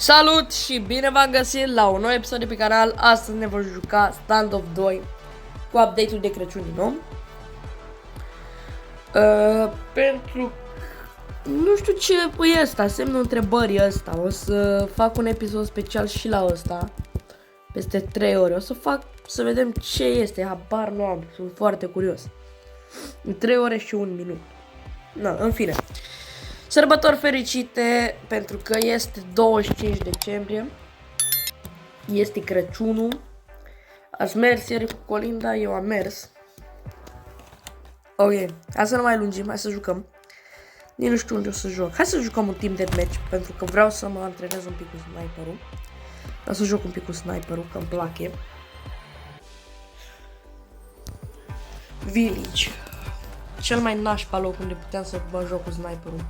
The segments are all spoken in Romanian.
Salut și bine v-am găsit la un nou episod de pe canal. Astăzi ne vom juca Standoff 2 cu update-ul de Crăciun din nou. Pentru nu știu ce e ăsta, semnul întrebării ăsta. O să fac un episod special și la ăsta peste 3 ore. O să fac să vedem ce este, habar nu am, sunt foarte curios. În 3 ore și 1 minut. Na, în fine. Sărbători fericite, pentru că este 25 decembrie, este Crăciunul. Ați mers ieri cu Colinda, eu am mers. Ok, hai să nu mai lungim, hai să jucăm. Nici nu știu unde o să joc. Hai să jucăm un team deathmatch, pentru că vreau să mă antrenez un pic cu sniperul. Vreau să joc un pic cu sniperul, că îmi place. Village. Cel mai nașpa loc unde puteam să mă joc cu sniperul.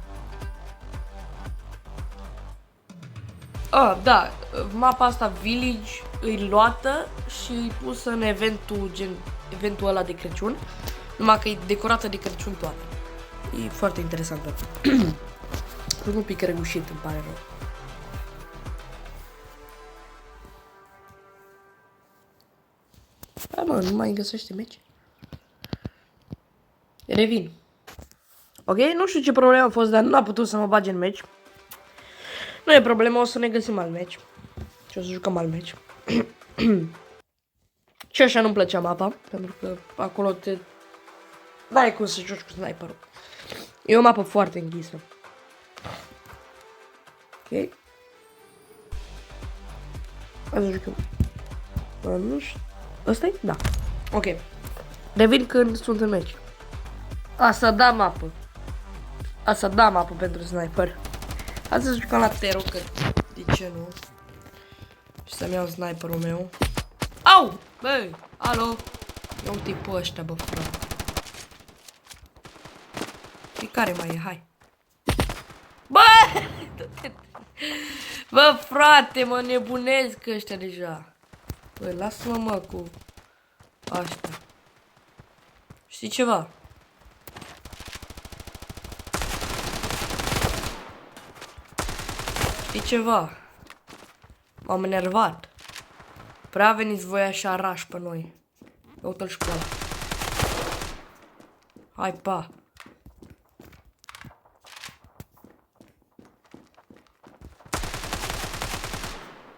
Da, mapa asta Village e luată și e pusă în eventul ăla de Crăciun. Numai că e decorată de Crăciun toată. E foarte interesantă. Sunt un pic răgușit, îmi pare rău. Da, mă, nu mai găsește meci. Revin. Ok, nu știu ce problemă a fost, dar nu a putut să mă bage în meci. Nu e problemă, o să ne găsim alt meci. Și o să jucăm alt meci. Și așa nu-mi plăcea mapa, pentru că acolo n-ai cum să joci cu sniperul. E o mapă foarte închisă. Ok. Hai să jucăm. Nu știu. Ăsta-i? Da. Ok. Revin când sunt în meci. Asta da mapă. Asta da mapă pentru sniper. Hai să jucăm la Tero, că de ce nu? Și să-mi iau sniperul meu. Au! Băi! Alo! Ia uite pe ăștia, bă, frate. Care mai e? Hai! Bă! Bă, frate, mă nebunesc ăștia deja. Bă, lasă-mă, mă, cu asta. Știi ceva? Știi ceva? M-am enervat. Prea veniți voi așa rași pe noi. Uite-l și pe ăla. Hai, pa.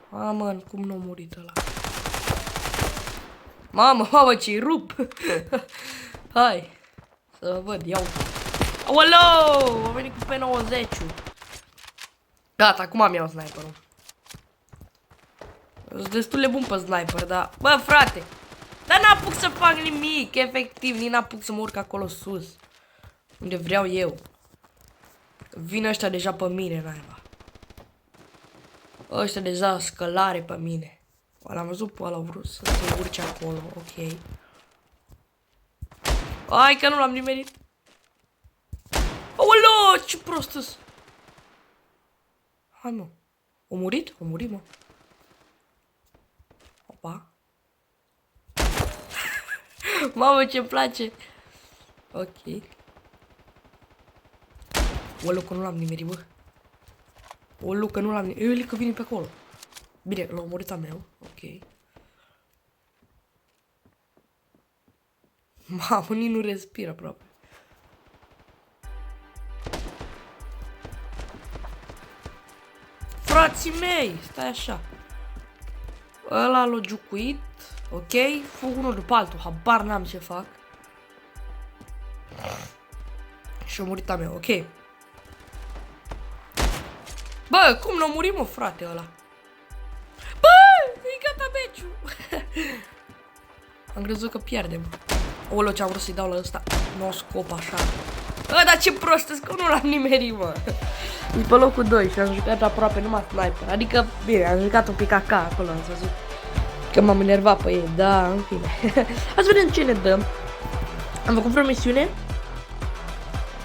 Mamă, cum nu a murit ăla. Mamă, ce-i rup. Hai. Să văd, iau. Aoleu, a venit cu P90-ul. Gata, acum am iau sniperul. Sunt destul de bun pe sniper, dar... Bă, frate! Dar n-apuc să fac nimic, efectiv, nici n-apuc să mă urc acolo sus. Unde vreau eu. Vin ăștia deja pe mine, naiba. Ăștia deja scălare pe mine. L-am văzut pe ăla, vrut să se urce acolo, ok. Hai că nu l-am nimerit. Aoleu, ce prost-s. Hai, mă. O murit? O murit, mă. Opa. Mamă, ce-mi place. Ok. Olu, că nu l-am nimerit, bă. Olu, că nu l-am nimerit. Eu că vine pe acolo. Bine, l-a omorât a meu. Ok. Mamă, nici nu respiră aproape. Frații mei, stai așa. Ăla l-a jucuit. Ok, fug unul după altul, habar n-am ce fac. Și-a murit a meu, ok. Bă, cum n-a murit, mă, frate, ăla? Bă, e gata meciul. Am crezut că pierdem. Olo, ce-am vrut să-i dau la ăsta. Nu o scop așa. Bă, dar ce prost, că nu l-am nimerit, mă. E pe locul 2 și am jucat aproape numai sniper. Adică, bine, am jucat un pic acolo, am văzut. Că m-am enervat pe ei, da, în fine. Hai să vedem ce ne dăm. Am făcut vreo misiune?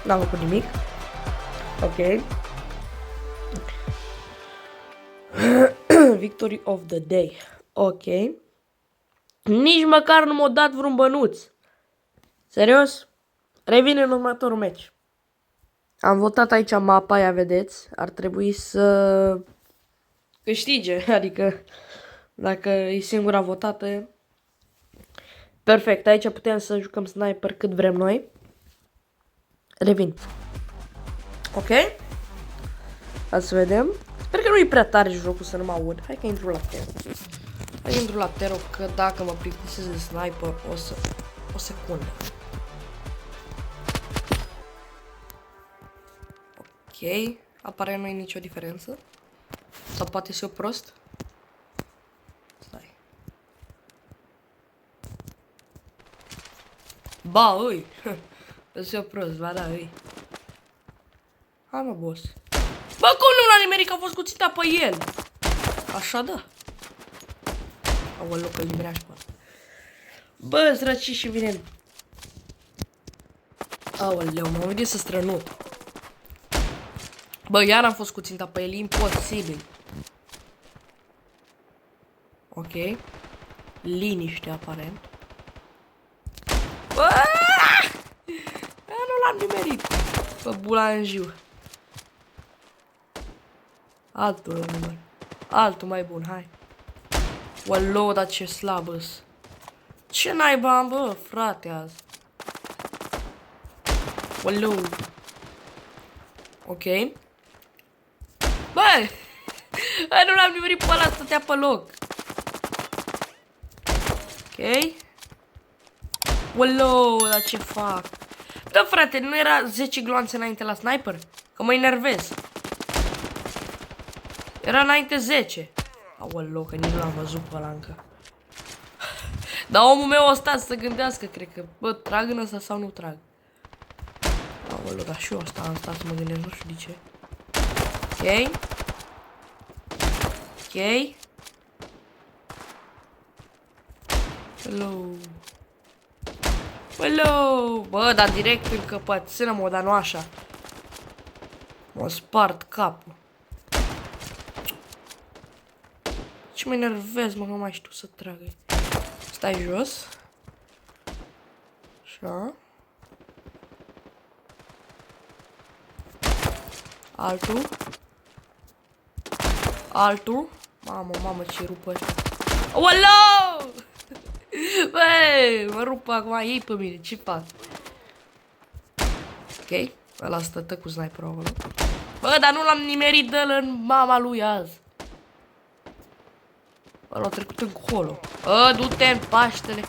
N-am făcut nimic. Ok. Victory of the day. Ok. Nici măcar nu m-a dat vreun bănuț. Serios? Revine în următorul meci. Am votat aici mapa, ia vedeți. Ar trebui să câștige, adică dacă e singura votată. Perfect, aici putem să jucăm sniper cât vrem noi. Revin. Ok? Hai să vedem. Sper că nu e prea tare jocul să nu mă aud. Hai că intru la Tero. Hai că intru la Tero, că dacă mă plictisesc de sniper o secundă. Ok, apare nu e nicio diferență. Sau poate și eu prost. Stai. Ba, ui. Sunt eu prost, ba da, ui. Hai mă, boss. Bă, cum nu l-a nimerit că a fost cuțita pe el? Așa da. Aoleu, că-l nimerea și pe ăla. Bă, sărăci și vine. Aoleu, m-am gândit să strănut. Bă, iar am fost cu ținta pe el, imposibil. Ok. Liniște, aparent. Bă! Nu l-am nimerit. Bă, bulanjiu. Altul număr. Altul mai bun, hai. Walou, dar ce slabă-s. Ce naiba am, bă, frate, azi. Walou. Ok. Bă! Nu l-am nimerit pe ăla, stătea pe loc. Ok. Walou, dar ce fac? Da, frate, nu era 10 gloanțe înainte la sniper? Că mă enervez. Era înainte 10. Aoleu, că nici nu l-am văzut pe ăla încă. Dar omul meu a stat să gândească, cred că, bă, trag în ăsta sau nu trag. Aoleu, dar și eu asta am stat să mă gândesc, nu știu de ce. Ok. Ok. Hello. Hello. Bă, dar direct în căpățână, mă, dar nu așa. M-a spart capul. Ce mă enervez, mă, că nu mai știu să trag. Stai jos. Așa. Altul. Altul. Mamă, mamă, ce rupă ăștia. Walou! Băi, mă rup acum, ei pe mine, ce fac? Ok, ăla stătă cu sniperul acolo. Bă, dar nu l-am nimerit de-l în mama lui azi. Bă, l-a trecut încolo. Bă, du-te în paștele.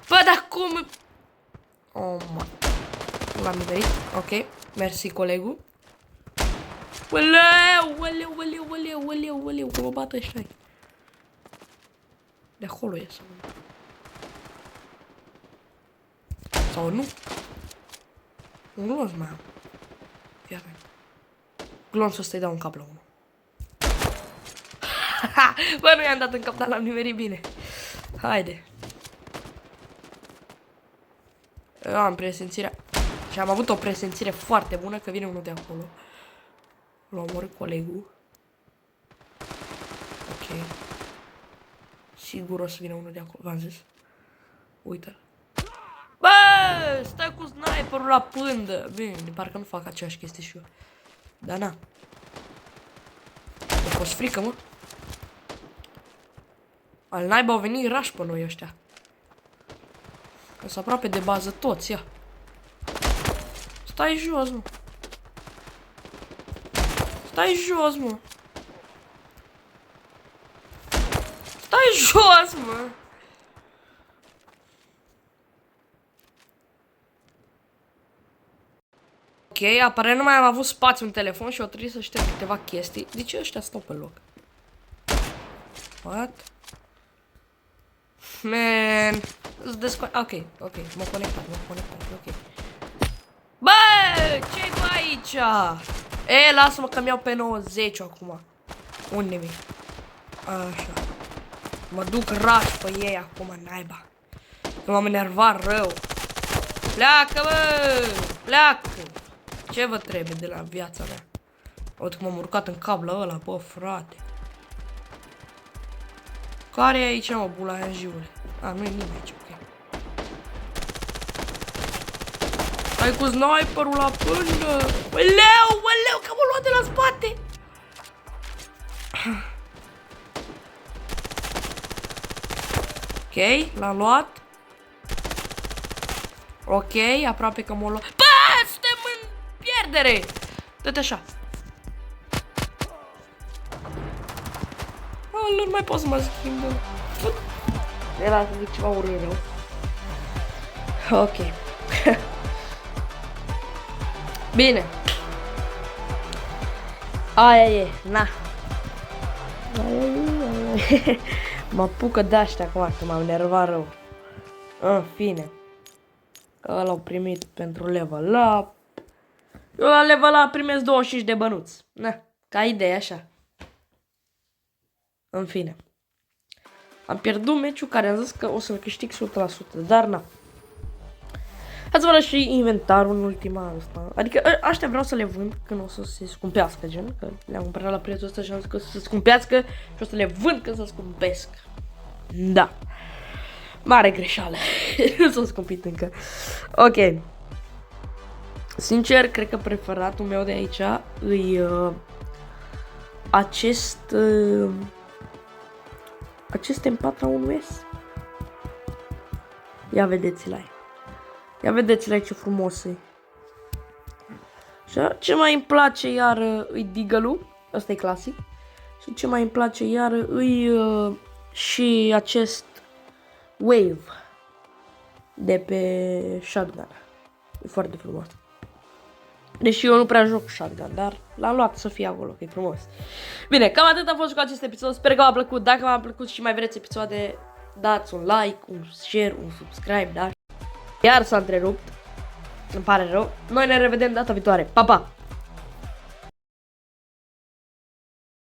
Bă, dar cum? Oh, mă. Nu l-am nimerit. Ok, mersi, colegul. Uleu, uleu, uleu, uleu, uleu, uleu, că mă bată ăștia. De acolo e sau nu? Sau nu? Un glonț mai am. Fii atent. Glonțul ăsta îi dau un cap la unul. Bă, nu i-am dat în cap, dar l-am nimerit bine. Haide. Eu am presimțirea. Și am avut o presimțire foarte bună că vine unul de acolo. L-a omorât colegul. Ok. Sigur o să vină unul de acolo, v-am zis. Uite-l. Bă, stai cu sniperul la pândă. Bine, parcă nu fac aceeași chestie și eu. Dar na. Mi-a fost frică, mă. Al naiba au venit rași pe noi ăștia. Că sunt aproape de bază toți, ia. Stai jos, mă. Stai jos, mă. Stai jos, mă. Ok, aparent nu mai am avut spațiu în telefon și o trebuie să șterg câteva chestii. De ce ăștia stau pe loc? What? Man. Ok, ok, m-am conectat, ok. Bă, ce-i tu aici? E, lasă-mă că mi-au pe 90 acum. Unde mi? Așa. Mă duc raș pe ei acum, naiba. M-am enervat rău. Pleacă, bă! Pleacă! Ce vă trebuie de la viața mea? Uite cum m-am urcat în cap la ăla, bă, frate. Care e aici, mă, bulanjiule? A, nu e nimeni aici, ok. Hai cu sniperul la pândă! Uleu, uleu, că m-a luat de la spate! Ok, l-am luat. Ok, aproape că m-o luat. Bă, suntem în pierdere! Dă-te așa. Nu mai pot să mă schimb. Era să zic ceva urât rău. Ok. Bine. Aia e, na. Mă apucă de-aștia acum, că m-am enervat rău. În fine. Ăla l-au primit pentru level up. Eu la level up primesc 25 de bănuți. Na, ca idee așa. În fine. Am pierdut meciul care am zis că o să-l câștig 100%, dar na. Hai să vă arăt și inventarul în ultima asta. Adică aștia vreau să le vând când o să se scumpească, gen. Că le-am cumpărat la prețul ăsta și am zis că o să se scumpească și o să le vând când se scumpesc. Da. Mare greșeală. Nu s-a scumpit încă. Ok. Sincer, cred că preferatul meu de aici e acest M4A1S. Ia vedeți-l aici. Ia vedeți-l aici ce frumos e. Și ce mai îmi place iar îi Deagle-ul. Ăsta e clasic. Și ce mai îmi place iar îi și acest Wave de pe shotgun. E foarte frumos. Deși eu nu prea joc shotgun, dar l-am luat să fie acolo, că e frumos. Bine, cam atât a fost cu acest episod. Sper că v-a plăcut. Dacă v-a plăcut și mai vreți episoade, dați un like, un share, un subscribe, da? Iar s-a întrerupt. Îmi pare rău. Noi ne revedem data viitoare. Pa, pa!